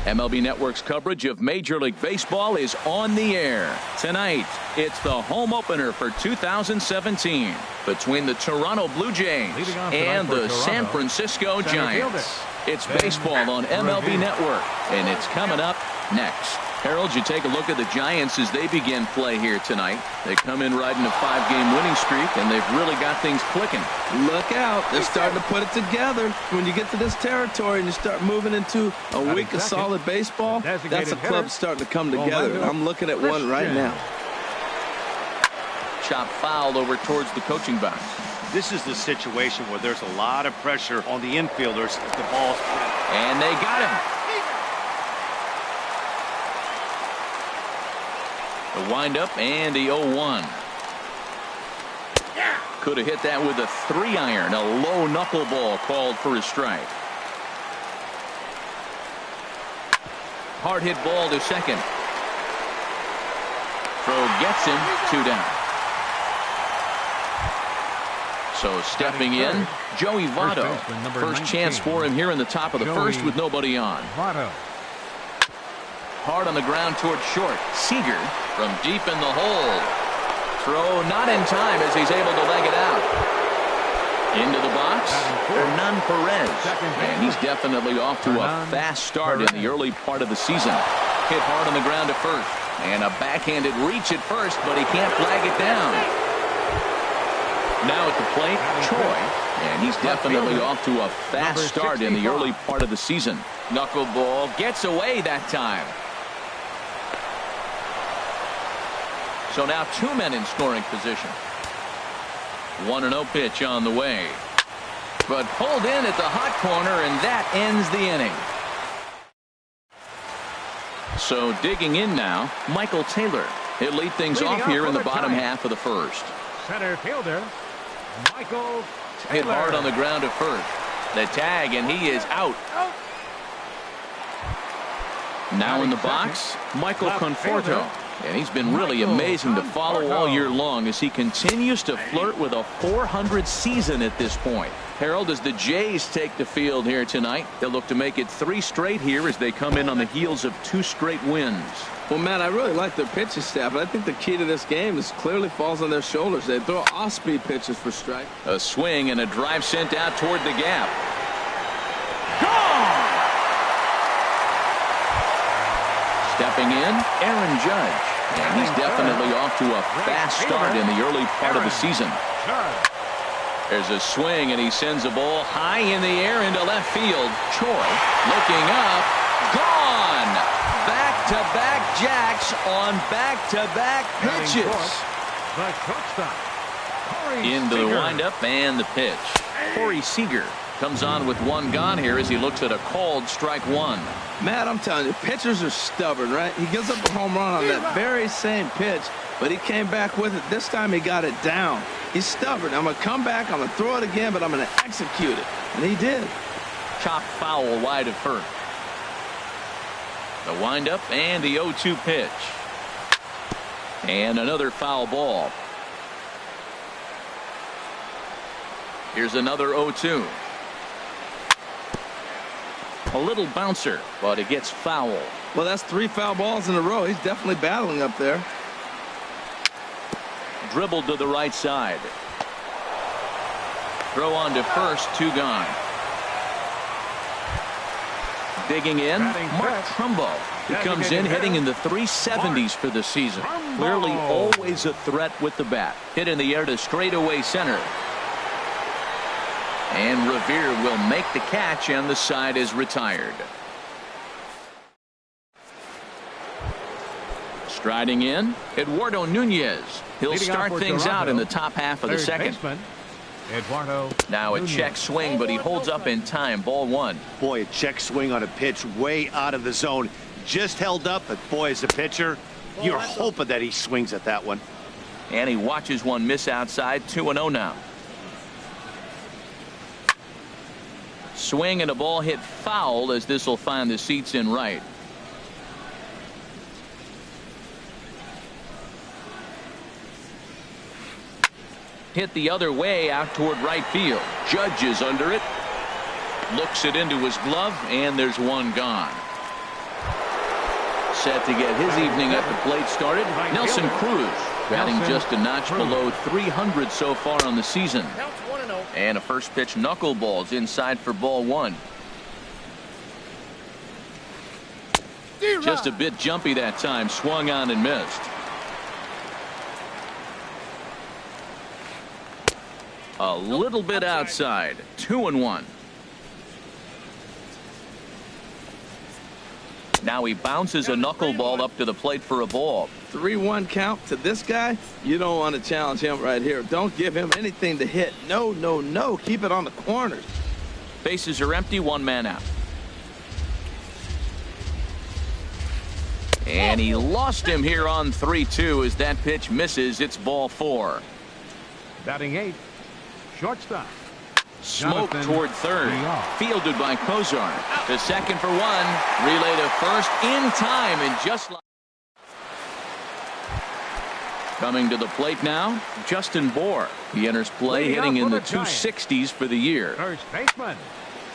MLB Network's coverage of Major League Baseball is on the air. Tonight, it's the home opener for 2017 between the Toronto Blue Jays and the San Francisco Giants. It's baseball on MLB Network, and it's coming up next. Harold, you take a look at the Giants as they begin play here tonight. They come in riding a 5-game winning streak, and they've really got things clicking. Look out. They're starting to put it together. When you get to this territory and you start moving into a week of solid baseball, that's a club starting to come together. I'm looking at one right now. Chop foul over towards the coaching box. This is the situation where there's a lot of pressure on the infielders as the ball's put. And they got him. The windup and the 0-1. Could have hit that with a 3-iron. A low knuckleball called for a strike. Hard hit ball to second. Throw gets him. 2 down. So stepping in, Joey Votto. First chance for him here in the top of the first with nobody on. Hard on the ground toward short. Seager from deep in the hole. Throw not in time as he's able to leg it out. Into the box, Hernan Perez. And he's definitely off to a fast start in the early part of the season. Hit hard on the ground to first. And a backhanded reach at first, but he can't flag it down. Now at the plate, Troy. And he's definitely off to a fast start in the early part of the season. Knuckleball gets away that time. So now 2 men in scoring position. 1-0 pitch on the way. But pulled in at the hot corner, and that ends the inning. So digging in now, Michael Taylor. He'll lead things off here in the bottom half of the first. Center fielder, Michael Taylor. Hit hard on the ground at first. The tag, and he is out. Now in the box, Michael Conforto. And he's been really amazing to follow all year long as he continues to flirt with a .400 season at this point. Harold, as the Jays take the field here tonight, they'll look to make it 3 straight here as they come in on the heels of 2 straight wins. Well, Matt, I really like their pitching staff, but I think the key to this game is clearly falls on their shoulders. They throw off-speed pitches for strike. A swing and a drive sent out toward the gap. Gone! Stepping in, Aaron Judge. And he's definitely off to a fast start in the early part of the season. There's a swing, and he sends a ball high in the air into left field. Choi looking up. Gone! Back-to-back jacks on back-to-back pitches. Into the windup and the pitch. Corey Seager comes on with 1 gone here as he looks at a called strike 1. Matt, I'm telling you, pitchers are stubborn, right? He gives up a home run on that very same pitch, but he came back with it. This time he got it down. He's stubborn. I'm going to come back, I'm going to throw it again, but I'm going to execute it. And he did. Chop foul wide of first. The windup and the 0-2 pitch. And another foul ball. Here's another 0-2. A little bouncer, but it gets foul. Well, that's 3 foul balls in a row. He's definitely battling up there. Dribbled to the right side. Throw on to first, 2 gone. Digging in, Mark Trumbo. He comes in hitting in the 370s for the season. Clearly always a threat with the bat. Hit in the air to straightaway center. And Revere will make the catch, and the side is retired. Striding in, Eduardo Nunez. He'll start things out in the top half of the second. Now a check swing, but he holds up in time. Ball 1. Boy, a check swing on a pitch way out of the zone. Just held up, but boy, as a pitcher, you're hoping that he swings at that one. And he watches one miss outside. 2-0 now. Swing and a ball hit foul as this will find the seats in right. Hit the other way out toward right field. Judge is under it. Looks it into his glove, and there's 1 gone. Set to get his evening at the plate started, Nelson Cruz, batting just a notch below 300 so far on the season. And a first pitch knuckleball's inside for ball one. Just a bit jumpy that time, swung on and missed. A little bit outside, 2-1. Now he bounces a knuckleball up to the plate for a ball. 3-1 count to this guy. You don't want to challenge him right here. Don't give him anything to hit. No, no, no. Keep it on the corners. Bases are empty, one man out. And he lost him here on 3-2 as that pitch misses. It's ball four. Batting eighth, shortstop. Smoke toward third. Fielded by Kozar. To second for one. Relay to first in time, and just like. Coming to the plate now, Justin Bour. He enters play hitting in the 260s for the year. First baseman.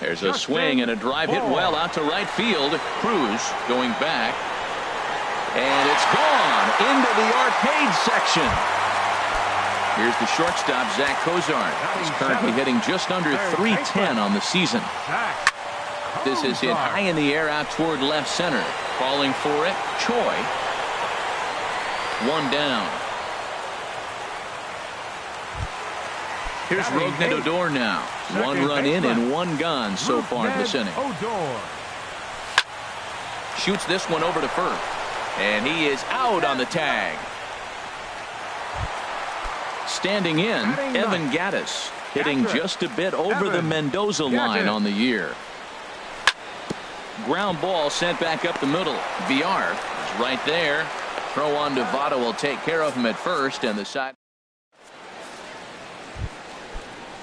There's a swing and a drive hit well out to right field. Cruz going back. And it's gone into the arcade section. Here's the shortstop, Zach Kozar. He's currently hitting just under .310 on the season. This is hit high in the air out toward left center. Falling for it, Choi. One down. Here's Rougned Odor now. One run in and one gone so far this inning. Shoots this one over to first. And he is out on the tag. Standing in, Evan Gattis, hitting just a bit over the Mendoza line on the year. Ground ball sent back up the middle. VR is right there. Throw on to Votto will take care of him at first, and the side.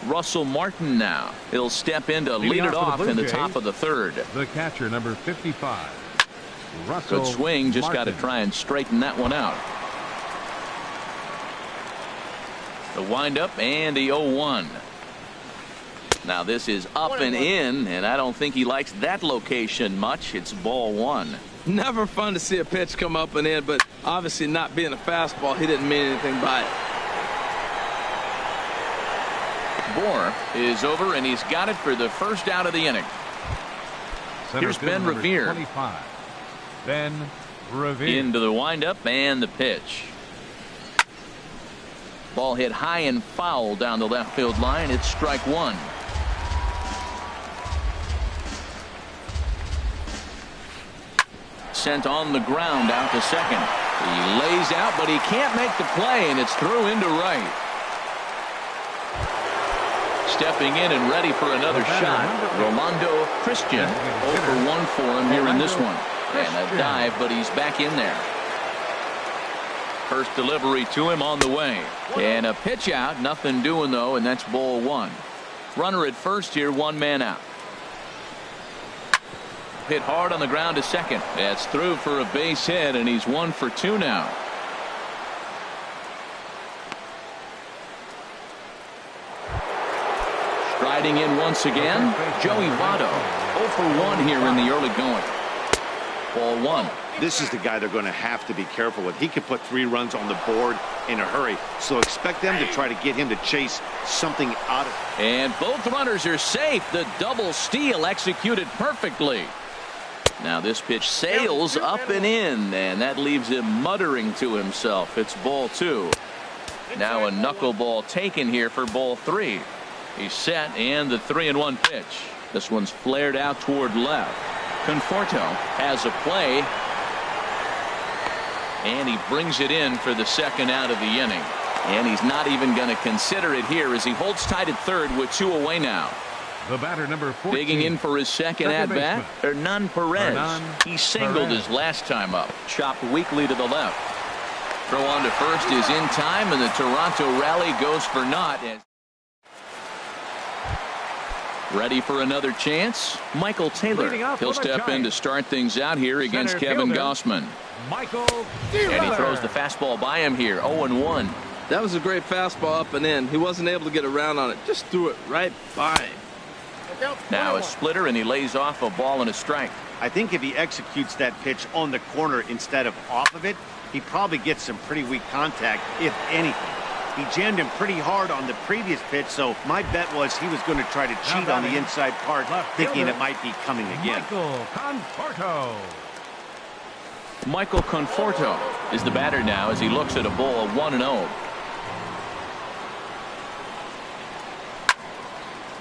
Russell Martin now. He'll step in to lead it off in the top of the third. The catcher, number 55. Russell Good swing, just got to try and straighten that one out. The windup and the 0-1. Now this is up and in, and I don't think he likes that location much. It's ball one. Never fun to see a pitch come up and in, but obviously not being a fastball, he didn't mean anything by it. Bour is over, and he's got it for the first out of the inning. Here's Ben Revere. 25. Ben Revere. Into the windup and the pitch. Ball hit high and foul down the left field line. It's strike one. Sent on the ground out to second. He lays out, but he can't make the play, and it's through into right. Stepping in and ready for another shot, Rolando Christian. 0 for 1 for him here in this one. And a dive, but he's back in there. First delivery to him on the way. And a pitch out, nothing doing though, and that's ball one. Runner at first here, one man out. Hit hard on the ground to second. That's through for a base hit, and he's 1 for 2 now. Striding in once again, Joey Votto. 0 for 1 here in the early going. Ball one. This is the guy they're going to have to be careful with. He could put 3 runs on the board in a hurry, so expect them to try to get him to chase something out of it. And both runners are safe. The double steal executed perfectly. Now this pitch sails up and in, and that leaves him muttering to himself. It's ball two. Now a knuckleball taken here for ball three. He's set, and the 3-1 pitch. This one's flared out toward left. Conforto has a play, and he brings it in for the second out of the inning. And he's not even going to consider it here as he holds tight at third with 2 away now. The batter, number 14. Digging in for his second at-bat, Hernan Perez. He singled his last time up. Chopped weakly to the left. Throw on to first is in time, and the Toronto rally goes for naught. Ready for another chance? Michael Taylor. He'll step in to start things out here against Kevin Gausman. And he throws the fastball by him here. 0-1. That was a great fastball up and in. He wasn't able to get around on it. Just threw it right by him. Now a splitter, and he lays off a ball and a strike. I think if he executes that pitch on the corner instead of off of it, he probably gets some pretty weak contact, if anything. He jammed him pretty hard on the previous pitch, so my bet was he was going to try to cheat on the inside part, thinking it might be coming again. Michael Conforto is the batter now as he looks at a ball 1-0.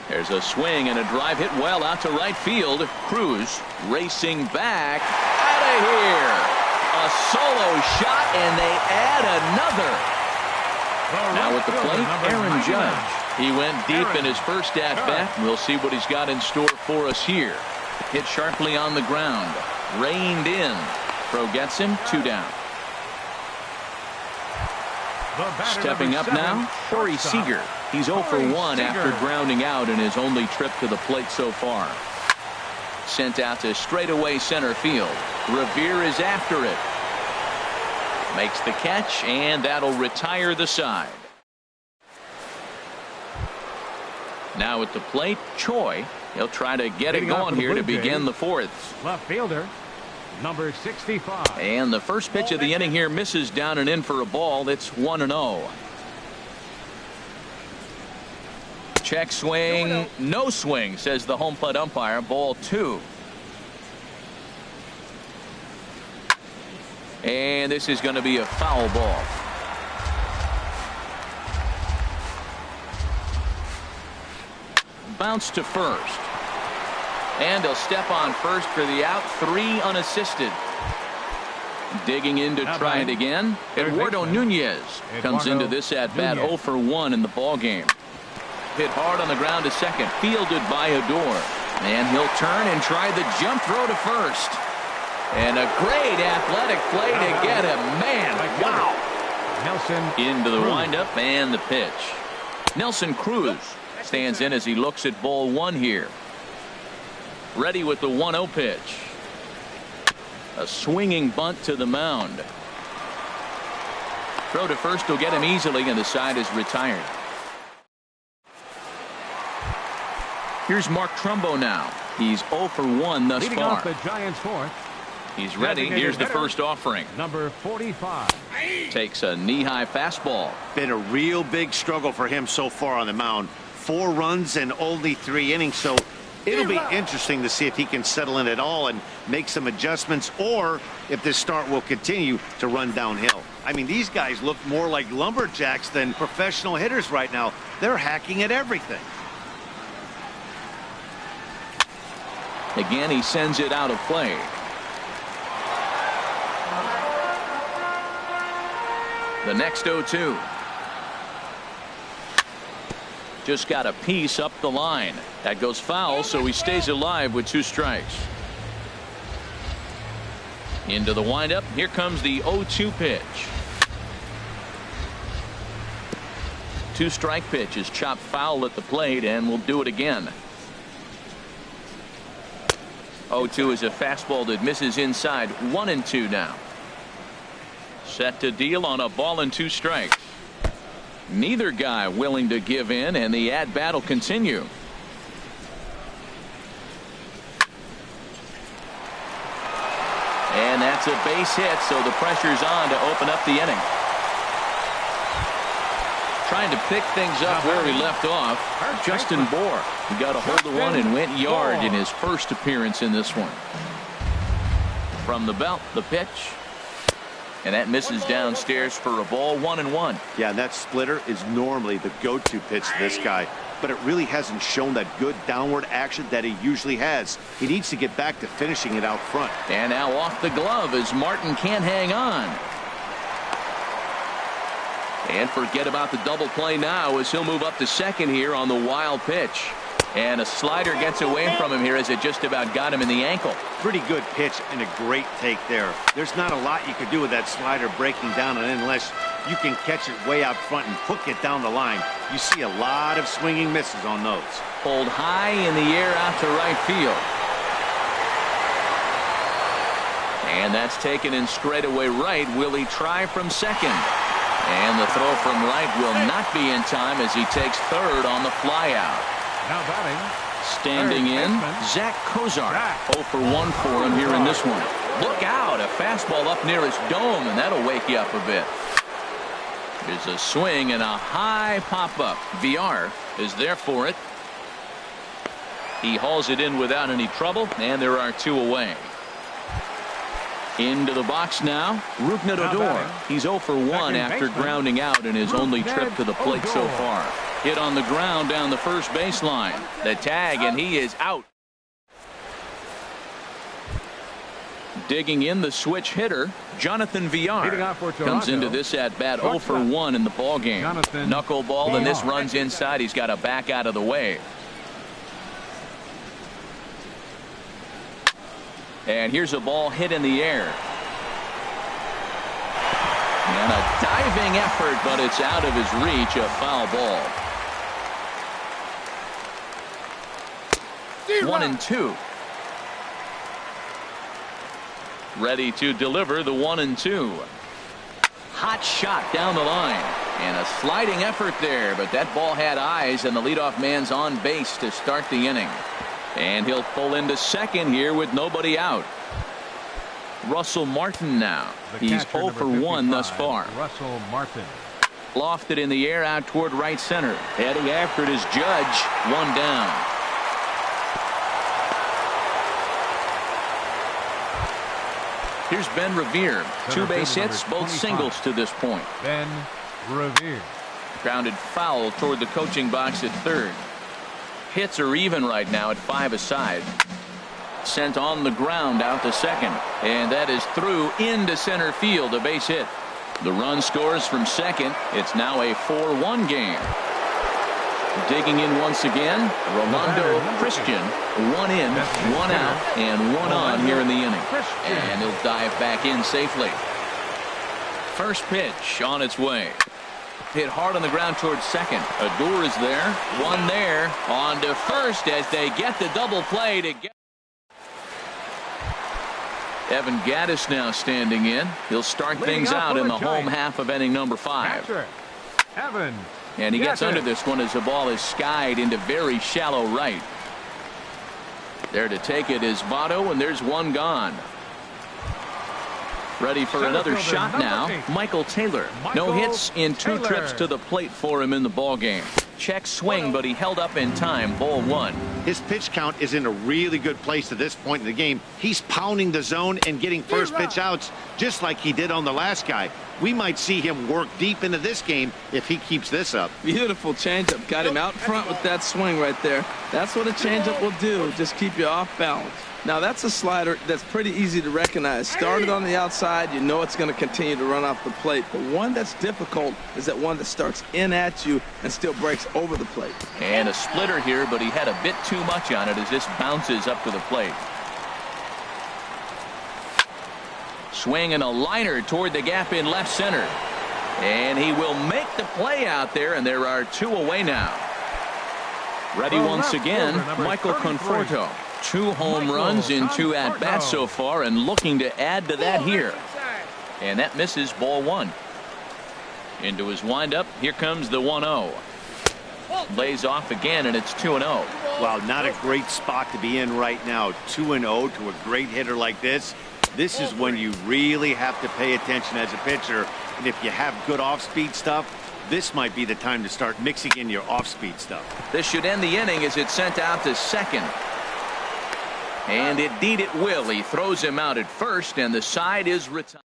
There's a swing and a drive hit well out to right field. Cruz racing back out of here. A solo shot, and they add another. Now at the plate, Aaron Judge. He went deep in his first at-bat. We'll see what he's got in store for us here. Hit sharply on the ground. Reined in. Pro gets him, 2 down. Stepping up now, Corey Seager. He's 0 for 1 after grounding out in his only trip to the plate so far. Sent out to straightaway center field. Revere is after it. Makes the catch, and that'll retire the side. Now at the plate, Choi. He'll try to get it going here to begin the fourth. Left fielder, number 65. And the first pitch of the inning here misses down and in for a ball. It's 1-0. Check swing, no swing, says the home plate umpire. Ball 2. And this is going to be a foul ball. Bounce to first. And he'll step on first for the out. 3 unassisted. Digging in to try it again. Eduardo Nunez comes into this at-bat 0 for 1 in the ball game. Hit hard on the ground to second. Fielded by Odor. And he'll turn and try the jump throw to first. And a great athletic play to get him. Man, wow. Nelson into the windup and the pitch. Nelson Cruz stands in as he looks at ball 1 here. Ready with the 1-0 pitch. A swinging bunt to the mound. Throw to first will get him easily, and the side is retired. Here's Mark Trumbo now. He's 0 for 1 thus leading far. off the Giants' fourth. He's ready. Here's the first offering. Number 45. Takes a knee-high fastball. Been a real big struggle for him so far on the mound. 4 runs and only 3 innings, so it'll be interesting to see if he can settle in at all and make some adjustments, or if this start will continue to run downhill. I mean, these guys look more like lumberjacks than professional hitters right now. They're hacking at everything. Again, he sends it out of play. The next 0-2. Just got a piece up the line. That goes foul, so he stays alive with 2 strikes. Into the windup. Here comes the 0-2 pitch. 2-strike pitch is chopped foul at the plate, and we'll do it again. 0-2 is a fastball that misses inside. 1-2 now. Set to deal on a ball and 2 strikes. Neither guy willing to give in, and the at-bat will continue. And that's a base hit, so the pressure's on to open up the inning. Trying to pick things up where we left off. Justin Bour. He got a hold of one and went yard in his first appearance in this one. From the belt, the pitch. And that misses downstairs for a ball. 1-1. Yeah, that splitter is normally the go-to pitch to this guy, but it really hasn't shown that good downward action that he usually has. He needs to get back to finishing it out front. And now off the glove as Martin can't hang on. And forget about the double play now as he'll move up to second here on the wild pitch. And a slider gets away from him here as it just about got him in the ankle. Pretty good pitch and a great take there. There's not a lot you could do with that slider breaking down, and unless you can catch it way out front and hook it down the line, you see a lot of swinging misses on those. Pulled high in the air out to right field. And that's taken in straightaway right. Will he try from second? And the throw from right will not be in time as he takes third on the flyout. Now batting, Standing in, Zach Kozar. 0 for 1 for him here in this one. Look out, a fastball up near his dome, and that'll wake you up a bit. There's a swing and a high pop-up. VR is there for it. He hauls it in without any trouble, and there are 2 away. Into the box now, Rougned Odor. He's 0 for 1 after grounding out in his only trip to the plate so far. Hit on the ground down the first baseline. The tag, and he is out. Digging in the switch hitter, Jonathan VR comes into this at bat 0 for 1 in the ball game. Knuckleball, and this runs inside. He's got to back out of the way. And here's a ball hit in the air. And a diving effort, but it's out of his reach. A foul ball. 1-2. Ready to deliver the 1-2. Hot shot down the line. And a sliding effort there, but that ball had eyes, and the leadoff man's on base to start the inning. And he'll pull into second here with nobody out. Russell Martin now. He's 0 for 1 thus far. Russell Martin. Lofted in the air out toward right center. Heading after it is Judge. 1 down. Here's Ben Revere. 2 base hits, both singles to this point. Ben Revere. Grounded foul toward the coaching box at third. Hits are even right now at 5 aside. Sent on the ground out to second, and that is through into center field, a base hit. The run scores from second. It's now a 4-1 game. Digging in once again, Rolando Christian. 1 in, 1 out, and 1 on here in the inning. And he'll dive back in safely. First pitch on its way. Hit hard on the ground towards second. Odor is there. 1 there. On to first as they get the double play to get. Evan Gattis now standing in. He'll start things out in the home half of inning number 5. Evan. And he gets under this one as the ball is skied into very shallow right. There to take it is Votto, and there's 1 gone. Ready for another shot now, Michael Taylor. No hits in 2 trips to the plate for him in the ball game. Check swing, but he held up in time. Ball 1. His pitch count is in a really good place at this point in the game. He's pounding the zone and getting first pitch outs just like he did on the last guy. We might see him work deep into this game if he keeps this up. Beautiful changeup. Got him out front with that swing right there. That's what a changeup will do. Just keep you off balance. Now that's a slider that's pretty easy to recognize. Started on the outside, you know it's going to continue to run off the plate. The one that's difficult is that one that starts in at you and still breaks over the plate. And a splitter here, but he had a bit too much on it as this bounces up to the plate. Swing and a liner toward the gap in left center. And he will make the play out there, and there are 2 away now. Ready once again, Michael Conforto. 2 home runs in 2 at-bats so far, and looking to add to that here. And that misses. Ball 1. Into his windup. Here comes the 1-0. Lays off again, and it's 2-0. Wow, not a great spot to be in right now. 2-0 to a great hitter like this. This is when you really have to pay attention as a pitcher. And if you have good off-speed stuff, this might be the time to start mixing in your off-speed stuff. This should end the inning as it's sent out to second. And indeed it will. He throws him out at first, and the side is retired.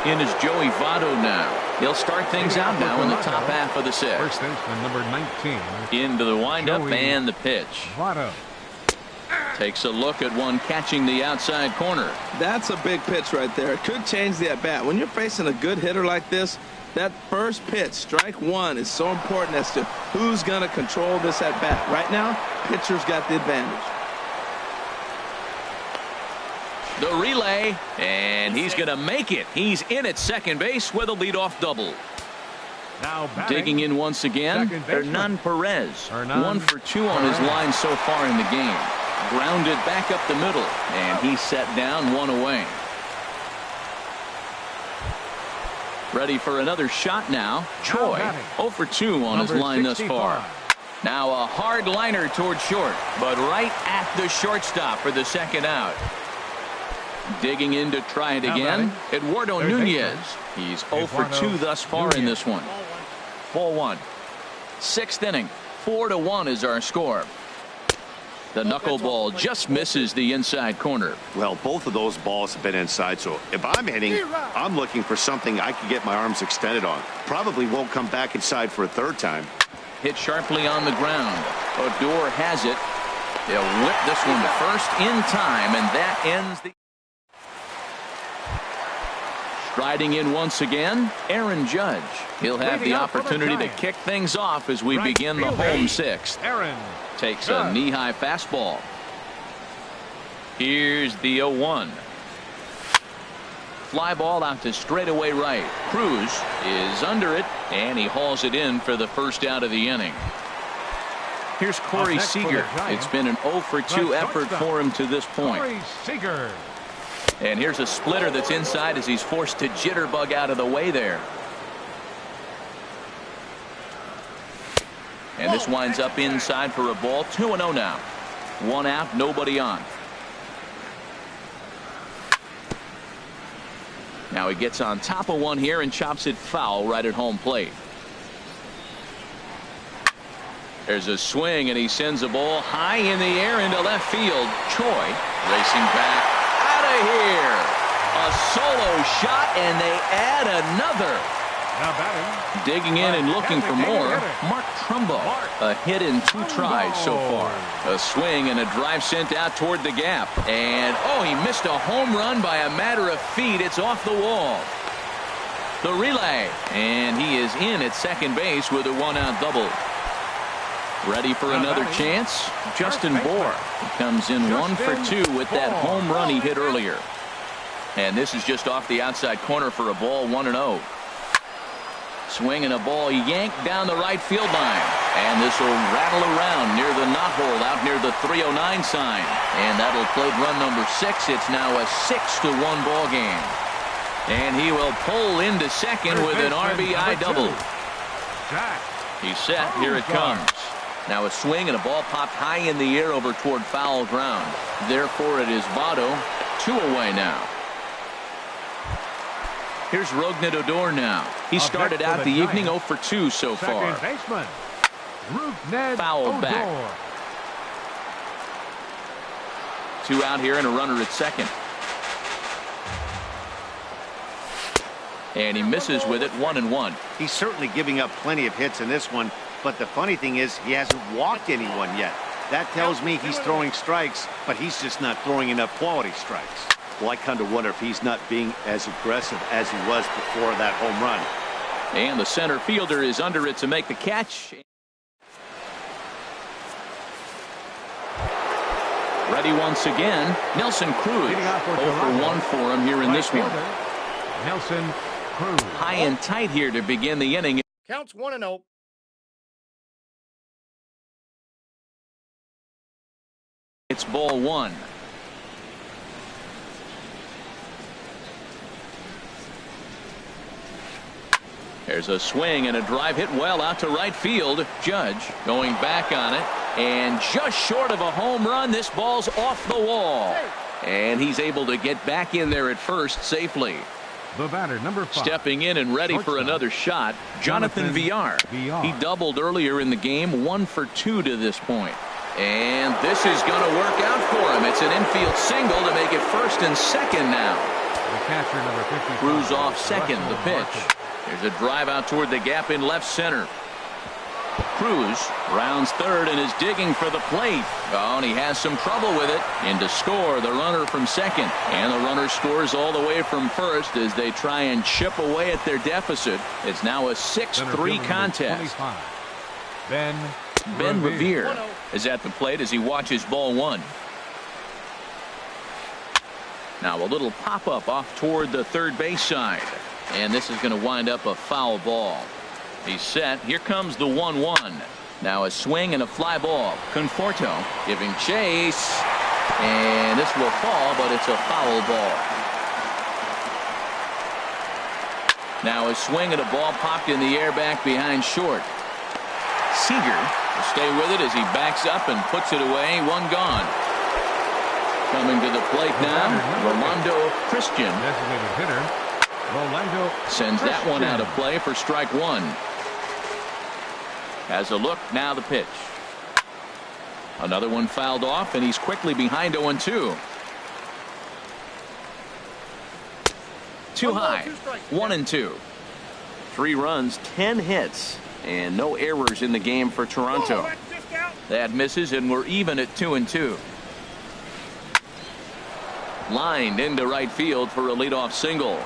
In is Joey Votto now. He'll start things out now in the top half of the 6th. First baseman number 19. Into the windup and the pitch. Votto. Takes a look at one catching the outside corner. That's a big pitch right there. It could change the at-bat. When you're facing a good hitter like this, that first pitch, strike 1, is so important as to who's going to control this at-bat. Right now, pitcher's got the advantage. The relay, and he's going to make it. He's in at second base with a leadoff double. Now digging in once again, Hernan Perez. 1 for 2 on his line so far in the game. Grounded back up the middle, and he's set down 1 away. Ready for another shot now. Choi, 0 for 2 on his line thus far. Now a hard liner toward short, but right at the shortstop for the second out. Digging in to try it again, Eduardo Nunez. He's 0 for 2 thus far in this one. Ball 1. 6th inning. 4-1 is our score. The knuckleball just misses the inside corner. Well, both of those balls have been inside, so if I'm hitting, I'm looking for something I can get my arms extended on. Probably won't come back inside for a third time. Hit sharply on the ground. Odor has it. They'll whip this one to first in time, and that ends the... Striding in once again, Aaron Judge. He'll have the opportunity to kick things off as we begin the home 6th. Aaron takes a knee-high fastball. Here's the 0-1. Fly ball out to straightaway right. Cruz is under it, and he hauls it in for the first out of the inning. Here's Corey Seager. It's been an 0 for 2 effort for him to this point. Corey Seager. And here's a splitter that's inside as he's forced to jitterbug out of the way there. And this winds up inside for a ball. 2-0 now. 1 out, nobody on. Now he gets on top of one here and chops it foul right at home plate. There's a swing, and he sends a ball high in the air into left field. Choi racing back out of here. A solo shot, and they add another. Now batting. Digging in and looking for more, Mark Trumbo. A hit in 2 tries so far. A swing and a drive sent out toward the gap. And, oh, he missed a home run by a matter of feet. It's off the wall. The relay. And he is in at second base with a 1-out double. Ready for another chance? Justin Bohr. He comes in 1 for 2 with that home run he hit earlier. And this is just off the outside corner for a ball, 1-0. Swing and a ball yanked down the right field line. And this will rattle around near the knot hole out near the 309 sign. And that'll play run number 6. It's now a 6-1 ball game. And he will pull into second with an RBI double. He's set. Here it comes. Now a swing and a ball popped high in the air over toward foul ground. Therefore it is Votto. 2 away now. Here's Rougned Odor now. He started out the evening 0 for 2 so far. Fouled back. 2 out here and a runner at second. And he misses with it, 1-1. He's certainly giving up plenty of hits in this one, but the funny thing is he hasn't walked anyone yet. That tells me he's throwing strikes, but he's just not throwing enough quality strikes. Well, I kind of wonder if he's not being as aggressive as he was before that home run. And the center fielder is under it to make the catch. Ready once again, Nelson Cruz. 0 for 1 for him here in this one. Nelson Cruz. High and tight here to begin the inning. Counts 1-0. It's ball 1. There's a swing and a drive hit well out to right field. Judge going back on it, and just short of a home run. This ball's off the wall, and he's able to get back in there at first safely. The batter, number 5. Stepping in and ready for another shot, Jonathan Villar. He doubled earlier in the game, 1 for 2 to this point. And this is going to work out for him. It's an infield single to make it first and second now. The catcher, number 55. Cruz off second, the pitch. There's a drive out toward the gap in left center. Cruz rounds third and is digging for the plate. Oh, and he has some trouble with it. And to score, the runner from second. And the runner scores all the way from first as they try and chip away at their deficit. It's now a 6-3 contest. Ben Revere is at the plate as he watches ball 1. Now a little pop-up off toward the third base side. And this is going to wind up a foul ball. He's set. Here comes the 1-1. Now a swing and a fly ball. Conforto giving chase. And this will fall, but it's a foul ball. Now a swing and a ball popped in the air back behind short. Seager Stay with it as he backs up and puts it away. One gone. Coming to the plate now, Rolando Christian. Designated hitter, Rolando sends that one out of play for strike one. Has a look, now the pitch. Another one fouled off, and he's quickly behind 0-2. Too high. 1-2. 3 runs, 10 hits, and no errors in the game for Toronto. That misses, and we're even at 2-2. Lined into right field for a leadoff single.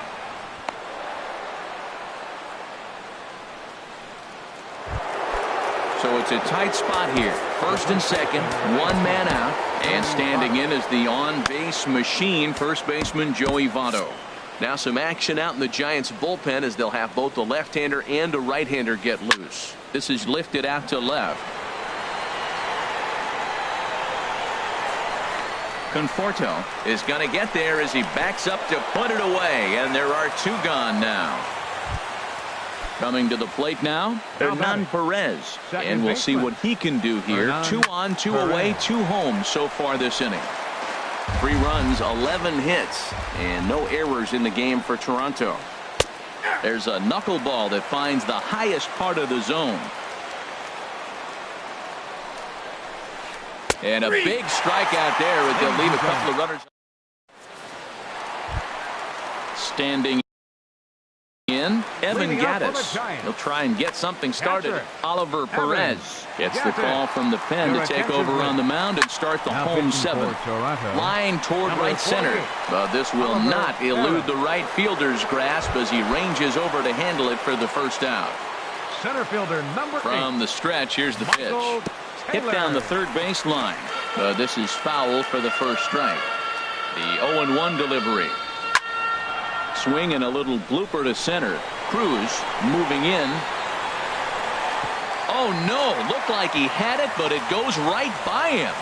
So it's a tight spot here. First and second, 1 man out, and standing in is the on-base machine, first baseman Joey Votto. Now some action out in the Giants bullpen as they'll have both a left-hander and a right-hander get loose. This is lifted out to left. Conforto is going to get there as he backs up to put it away, and there are 2 gone now. Coming to the plate now, Hernan Perez, and we'll see what he can do here. 2 on, 2 away, 2 home so far this inning. 3 runs, 11 hits, and no errors in the game for Toronto. There's a knuckleball that finds the highest part of the zone. And a big strikeout there as they'll leave a couple of runners. Standing in, Evan Gattis. He'll try and get something started. Oliver Perez gets the call from the pen to take over on the mound and start the home 7th. Line toward right center, but this will not elude the right fielder's grasp as he ranges over to handle it for the first out. Center fielder number 8. From the stretch, here's the pitch. Hit down the third base line. This is foul for the first strike. The 0-1 delivery. Swing and a little blooper to center. Cruz moving in. Oh no, looked like he had it, but it goes right by him.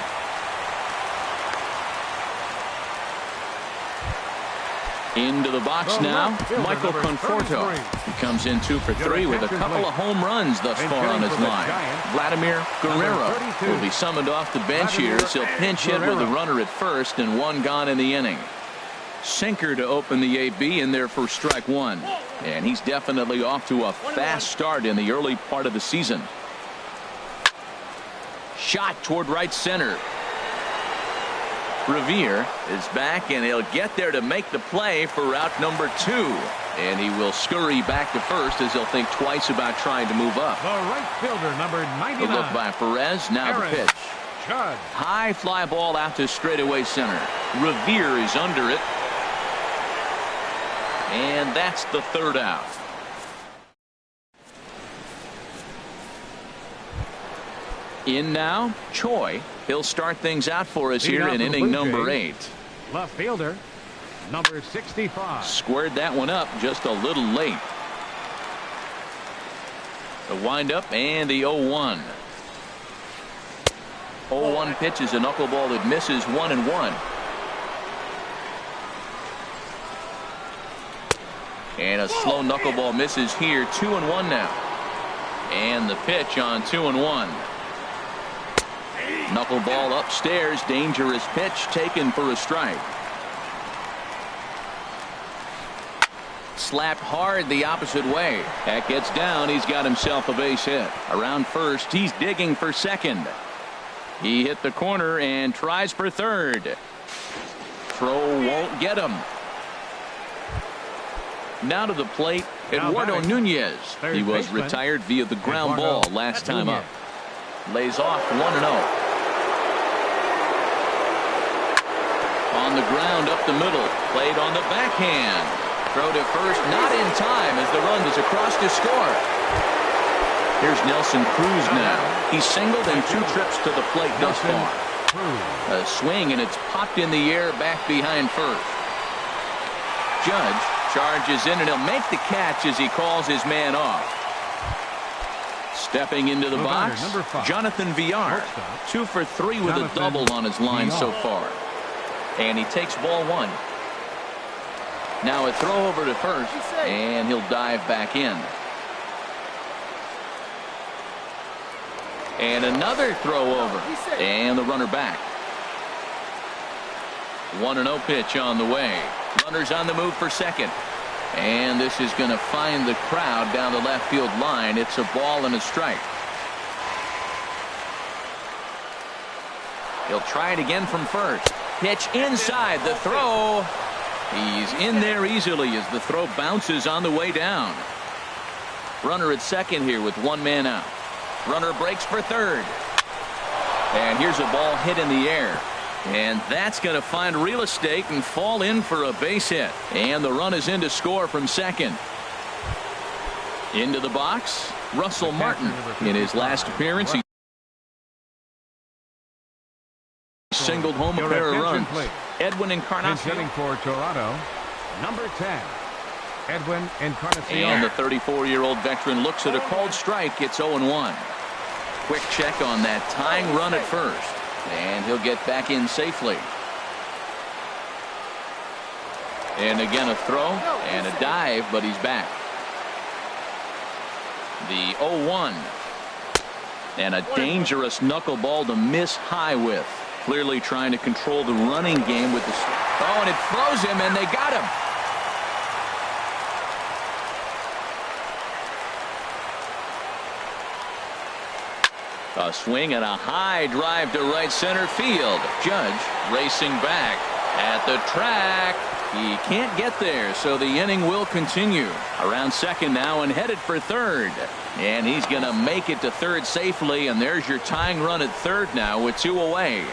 Into the box now, Michael Conforto. He comes in 2 for 3 with a couple of home runs thus far on his line. Vladimir Guerrero will be summoned off the bench here as he'll pinch hit with a runner at first and 1 gone in the inning. Sinker to open the AB in there for strike 1. And he's definitely off to a fast start in the early part of the season. Shot toward right center. Revere is back, and he'll get there to make the play for out number 2. And he will scurry back to first as he'll think twice about trying to move up. The right fielder, number 99. The look by Perez. Now the pitch. High fly ball out to straightaway center. Revere is under it. And that's the 3rd out. In now, Choi. He'll start things out for us here in inning number 8. Left fielder, number 65. Squared that one up just a little late. The windup and the 0-1. 0-1 pitch is a knuckleball that misses 1-1. And a slow knuckleball misses here. 2-1 now. And the pitch on 2-1. Knuckleball upstairs. Dangerous pitch taken for a strike. Slapped hard the opposite way. That gets down. He's got himself a base hit. Around first. He's digging for second. He hit the corner and tries for third. Throw won't get him. Now to the plate, Eduardo Nunez. He was retired via the ground ball last time up. Lays off 1-0. On the ground up the middle. Played on the backhand. Throw to first, not in time as the run is across to score. Here's Nelson Cruz now. He's singled in 2 trips to the plate thus far. A swing and it's popped in the air back behind first. Judge charges in and he'll make the catch as he calls his man off. Stepping into the box, Jonathan Villar. 2 for 3 with a double on his line so far. And he takes ball 1. Now a throw over to first, and he'll dive back in. And another throw over. And the runner back. 1-0 pitch on the way. Runners on the move for second. And this is going to find the crowd down the left field line. It's a ball and a strike. He'll try it again from first. Pitch inside. The throw. He's in there easily as the throw bounces on the way down. Runner at second here with one man out. Runner breaks for third. And here's a ball hit in the air. And that's going to find real estate and fall in for a base hit. And the run is in to score from second. Into the box, Russell Martin. In his last appearance, he singled home a pair of runs. Edwin Encarnacion. Hitting for Toronto, number 10, Edwin Encarnacion. And the 34-year-old veteran looks at a called strike. It's 0-1. Quick check on that tying run at first. And he'll get back in safely. And again a throw and a dive, but he's back. The 0-1. And a dangerous knuckleball to miss high with. Clearly trying to control the running game with the... Oh, and it throws him, and they got him. A swing and a high drive to right center field. Judge racing back at the track. He can't get there, so the inning will continue. Around second now and headed for third. And he's going to make it to third safely, and there's your tying run at third now with 2 away.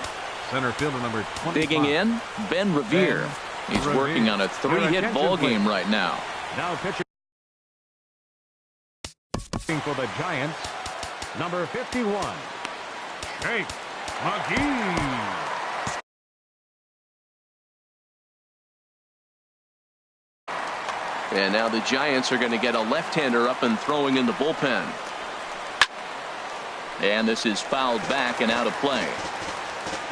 Center fielder number 25. Digging in, Ben Revere. He's working on a 3-hit ball game right now. Now pitching for the Giants, number 51, Jake McGee. And now the Giants are going to get a left-hander up and throwing in the bullpen. And this is fouled back and out of play.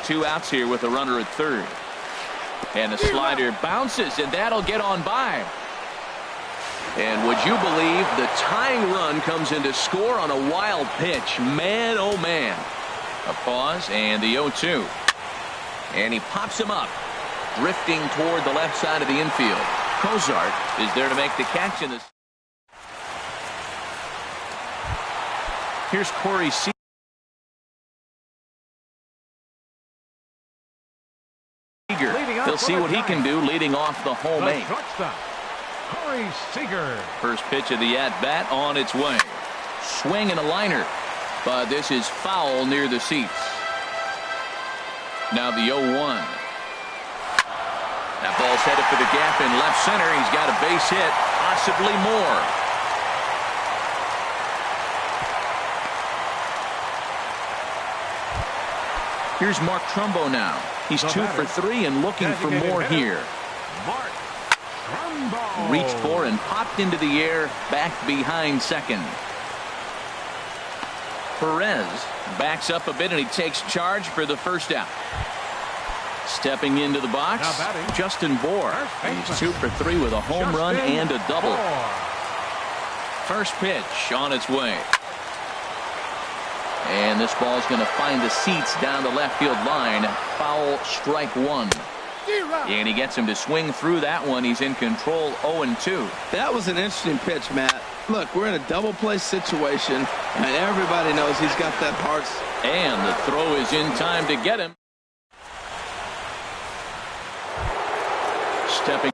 2 outs here with a runner at third. And the slider bounces, and that'll get on by. And would you believe the tying run comes in to score on a wild pitch? Man, oh man. A pause and the 0-2. And he pops him up, drifting toward the left side of the infield. Cozart is there to make the catch in this. Here's Corey Seager. He'll see what he can do leading off the home 8. Corey Seager. First pitch of the at-bat on its way. Swing and a liner. But this is foul near the seats. Now the 0-1. That ball's headed for the gap in left center. He's got a base hit, possibly more. Here's Mark Trumbo now. He's 2 for 3 and looking for more here. Mark Trumbo. Reached for and popped into the air, back behind second. Perez backs up a bit and he takes charge for the first out. Stepping into the box, Justin Bour. He's 2 for 3 with a home run and a double. First pitch on its way. And this ball's going to find the seats down the left field line. Foul, strike 1. And he gets him to swing through that one. He's in control, 0-2. That was an interesting pitch, Matt. Look, we're in a double play situation, and everybody knows he's got that heart. And the throw is in time to get him. Stepping.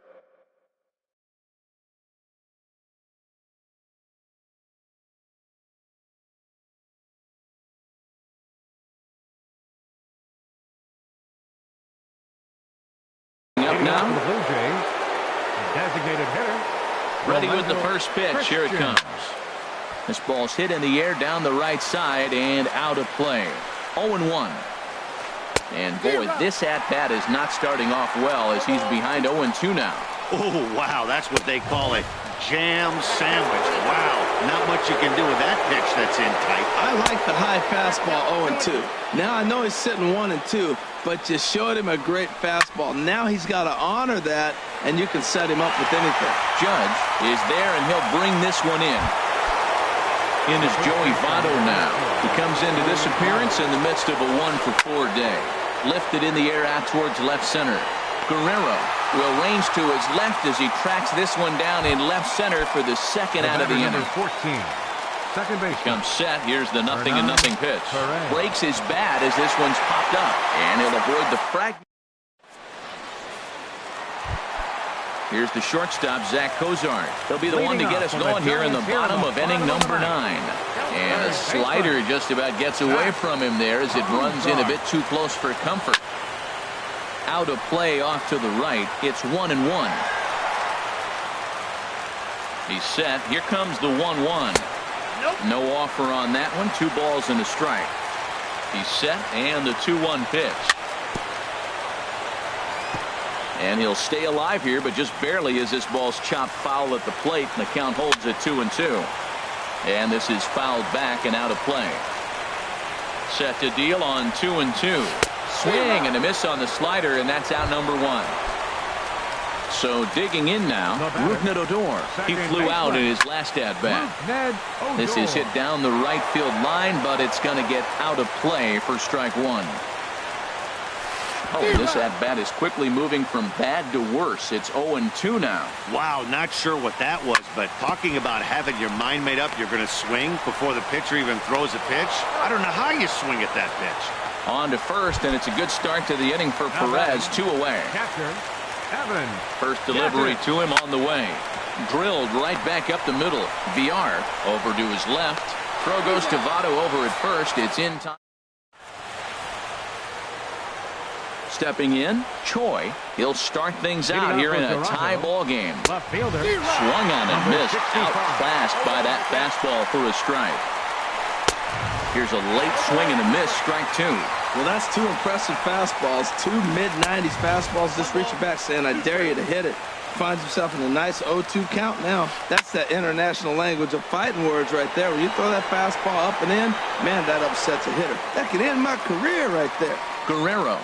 Up now. The Blue Jays, the designated hitter. Ready with the first pitch. Here it comes. This ball's hit in the air down the right side and out of play. 0-1. And boy, this at-bat is not starting off well as he's behind 0-2 now. Oh, wow, that's what they call a jam sandwich. Wow, not much you can do with that pitch that's in tight. I like the high fastball 0-2. Now I know he's sitting 1-2, but you showed him a great fastball. Now he's got to honor that, and you can set him up with anything. Judge is there, and he'll bring this one in. in is Joey Votto now. He comes into this appearance in the midst of a 1-for-4 day. Lifted in the air out towards left center. Guerrero will range to his left as he tracks this one down in left center for the second out of the inning. 14. Second base. Comes set. Here's the 0-0 pitch. Breaks his bat as this one's popped up. And he'll avoid the fragment. Here's the shortstop, Zach Cozart. He'll be the one to get us going here in the bottom of inning number 9. And a slider just about gets away from him there as it runs in a bit too close for comfort. Out of play off to the right. It's 1-1. He's set. Here comes the 1-1. No offer on that one. 2 balls and a strike. He's set, and the 2-1 pitch. And he'll stay alive here, but just barely as this ball's chopped foul at the plate, and the count holds at 2-2. And this is fouled back and out of play. Set to deal on 2-2. Swing and a miss on the slider, and that's out number 1. So digging in now, Rougned Odor. He flew out in his last at-bat. This is hit down the right field line, but it's going to get out of play for strike 1. Oh, this at-bat is quickly moving from bad to worse. It's 0-2 now. Wow, not sure what that was, but talking about having your mind made up, you're going to swing before the pitcher even throws a pitch. I don't know how you swing at that pitch. On to first, and it's a good start to the inning for Perez. 2 away. First delivery to him on the way. Drilled right back up the middle. VR over to his left. Throw goes to Votto over at first. It's in time. Stepping in, Choi. He'll start things out here in a tie ball game. Swung on and missed. Outclassed by that fastball for a strike. Here's a late swing and a miss. Strike 2. Well, that's 2 impressive fastballs. 2 mid-90s fastballs just reaching back saying, I dare you to hit it. Finds himself in a nice 0-2 count now. That's that international language of fighting words right there. When you throw that fastball up and in, man, that upsets a hitter. That could end my career right there. Guerrero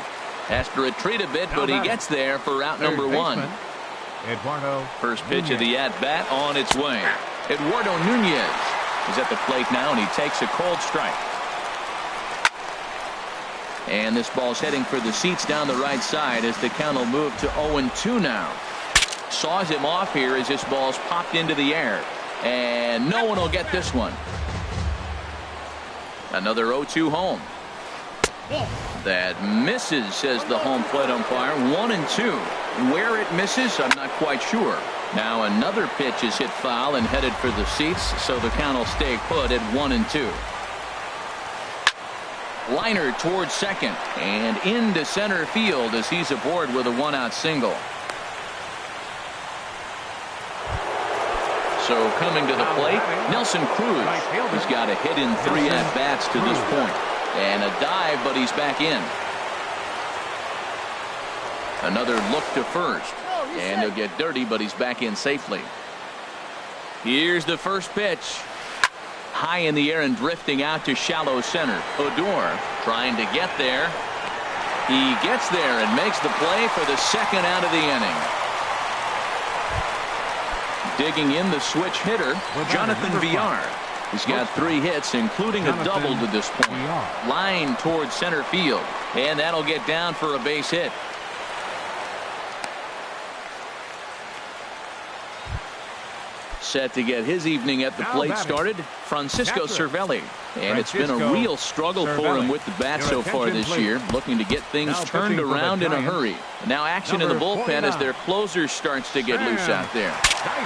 has to retreat a bit, but he gets there for out number 1. First pitch of the at-bat on its way. Eduardo Nunez is at the plate now, and he takes a cold strike. And this ball's heading for the seats down the right side as the count will move to 0-2 now. Saws him off here as this ball's popped into the air. And no one will get this one. Another 0-2 home. That misses, says the home plate umpire. 1-2. Where it misses, I'm not quite sure. Now another pitch is hit foul and headed for the seats, so the count will stay put at 1-2. Liner towards second and into center field as he's aboard with a 1-out single. So coming to the plate, Nelson Cruz. He's got a hit in 3 at-bats to this point. And a dive, but he's back in. Another look to first. And he'll get dirty, but he's back in safely. Here's the first pitch. High in the air and drifting out to shallow center. Odor trying to get there. He gets there and makes the play for the second out of the inning. Digging in the switch hitter, Jonathan VR. He's got 3 hits, including a double to this point. Line towards center field. And that'll get down for a base hit. Set to get his evening at the plate started, Francisco Cervelli. And it's been a real struggle for him with the bat so far this year, looking to get things turned around in a hurry. Now action in the bullpen as their closer starts to get loose out there.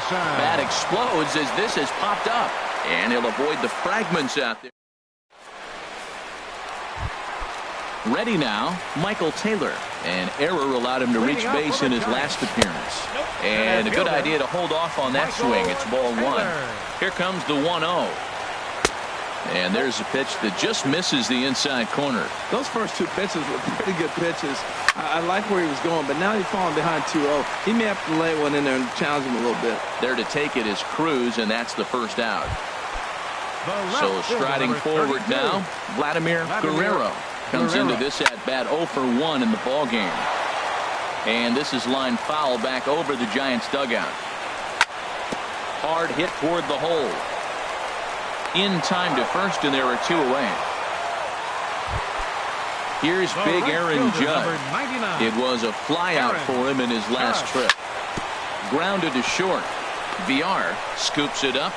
Bat explodes as this has popped up, and he'll avoid the fragments out there. Ready now, Michael Taylor. An error allowed him to reach base in his last appearance. And a good idea to hold off on that swing. It's ball 1. Here comes the 1-0. And there's a pitch that just misses the inside corner. Those first 2 pitches were pretty good pitches. I like where he was going, but now he's falling behind 2-0. He may have to lay one in there and challenge him a little bit. There to take it is Cruz, and that's the first out. So striding forward now, Vladimir Guerrero. Comes into this at-bat 0 for 1 in the ball game. And this is line foul back over the Giants dugout. Hard hit toward the hole. in time to first, and there are 2 away. Here's big Aaron Judge. It was a flyout for him in his last trip. Grounded to short. VR scoops it up.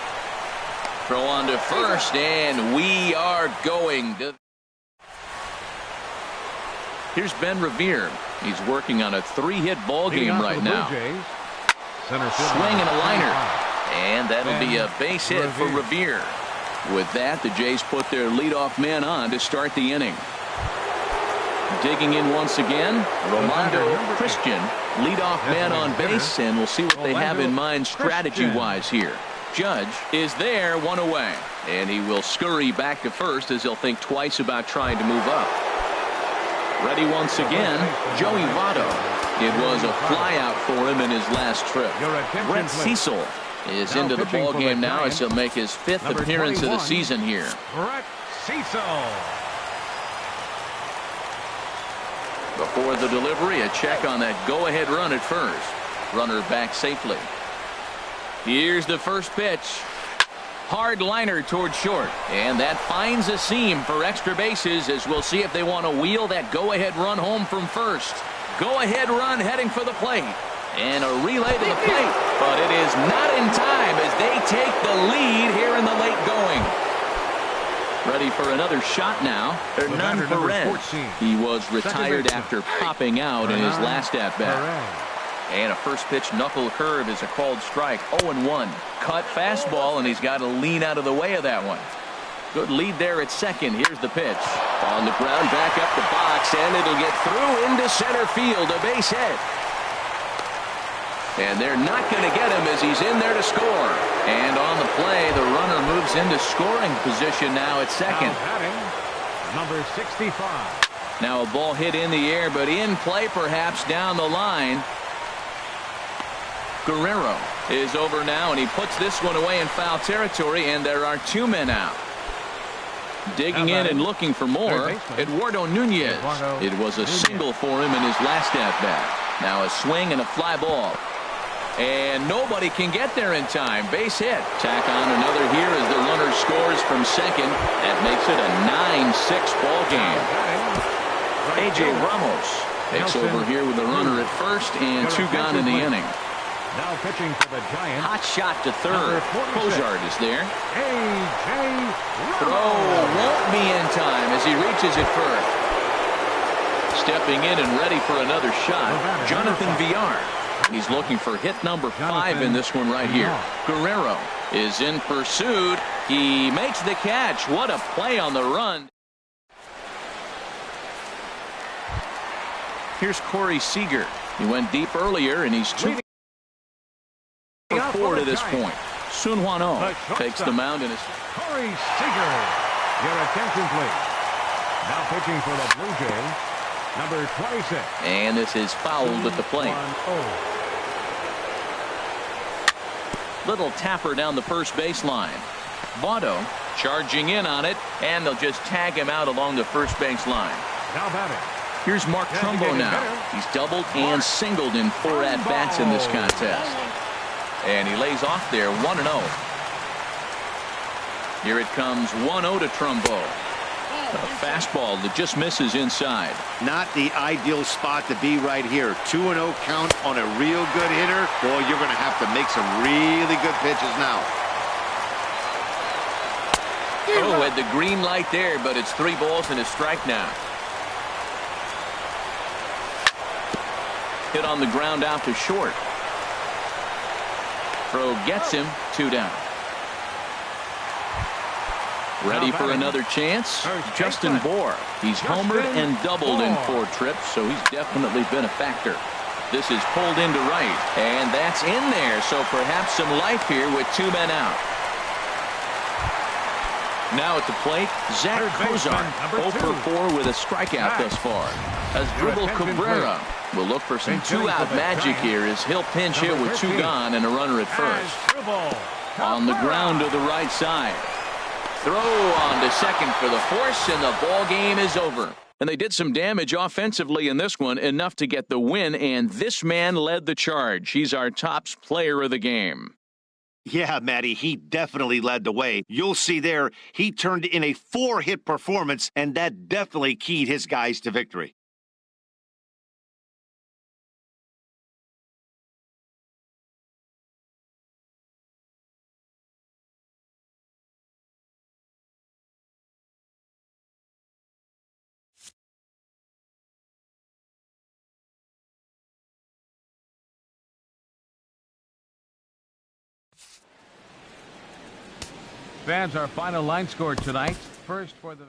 Throw on to first, and we are going to... Here's Ben Revere. He's working on a 3-hit ball game right now. Swing and a liner. And that'll be a base hit for Revere. With that, the Jays put their leadoff man on to start the inning. Digging in once again, Rolando Christian, leadoff man on base, and we'll see what they have in mind strategy-wise here. Judge is there, 1 away, and he will scurry back to first as he'll think twice about trying to move up. Ready once again, Joey Votto. It was a flyout for him in his last trip. Brett Cecil is into the ball game now as he'll make his 5th appearance of the season here. Brett Cecil. Before the delivery, a check on that go-ahead run at first. Runner back safely. Here's the first pitch. Hard liner toward short. And that finds a seam for extra bases as we'll see if they want to wheel that go-ahead run home from first. Go-ahead run heading for the plate. And a relay to the plate. But it is not in time as they take the lead here in the late going. Ready for another shot now. Hernan Perez. He was retired after popping out in his last at-bat. And a first pitch knuckle curve is a called strike. 0-1. Cut fastball, and he's got to lean out of the way of that one. Good lead there at second. Here's the pitch. On the ground, back up the box, and it'll get through into center field. A base hit. And they're not going to get him as he's in there to score. And on the play, the runner moves into scoring position now at second. Number 65. Now a ball hit in the air, but in play perhaps down the line. Guerrero is over now, and he puts this one away in foul territory, and there are 2 men out. Digging in and looking for more, Eduardo Nunez. It was a single for him in his last at-bat. Now a swing and a fly ball. And nobody can get there in time. Base hit. Tack on another here as the runner scores from second. That makes it a 9-6 ball game. A.J. Ramos takes over here with the runner at first and 2 gone in the inning. Now pitching for the Giants. Hot shot to third. Cozart is there. A.J. Throw won't be in time as he reaches it first. Stepping in and ready for another shot, Jonathan VR. He's looking for hit number 5 in this one right here. Guerrero is in pursuit. He makes the catch. What a play on the run. Here's Corey Seager. He went deep earlier, and he's 2 4 to this point. Sun Hwan-Oh takes the mound in his... Corey Seager. Your attention, please. Now pitching for the Blue Jays, number 26. And this is fouled at the plate. Little tapper down the first baseline. Votto charging in on it, and they'll just tag him out along the first baseline. Now batting. Here's Mark Trumbo now. He's doubled and singled in 4 at-bats in this contest. And he lays off there, 1-0. Here it comes, 1-0 to Trumbo. A fastball that just misses inside. Not the ideal spot to be right here. 2-0 count on a real good hitter. Boy, you're going to have to make some really good pitches now. Oh, had the green light there, but it's 3 balls and a strike now. Hit on the ground out to short. Throw gets him, 2 down. Ready for another chance? Justin Bour. He's homered and doubled in 4 trips, so he's definitely been a factor. This is pulled into right, and that's in there, so perhaps some life here with 2 men out. Now at the plate, Zach Cozart, 0 for 4 with a strikeout thus far. Asdrubal Cabrera will look for some 2-out magic here as he'll pinch hit with 2 gone and a runner at first. On the ground to the right side. Throw on to second for the force, and the ball game is over. And they did some damage offensively in this one, enough to get the win, and this man led the charge. He's our top player of the game. Yeah, Matty, he definitely led the way. You'll see there, he turned in a 4-hit performance, and that definitely keyed his guys to victory. Fans, our final line score tonight. First for the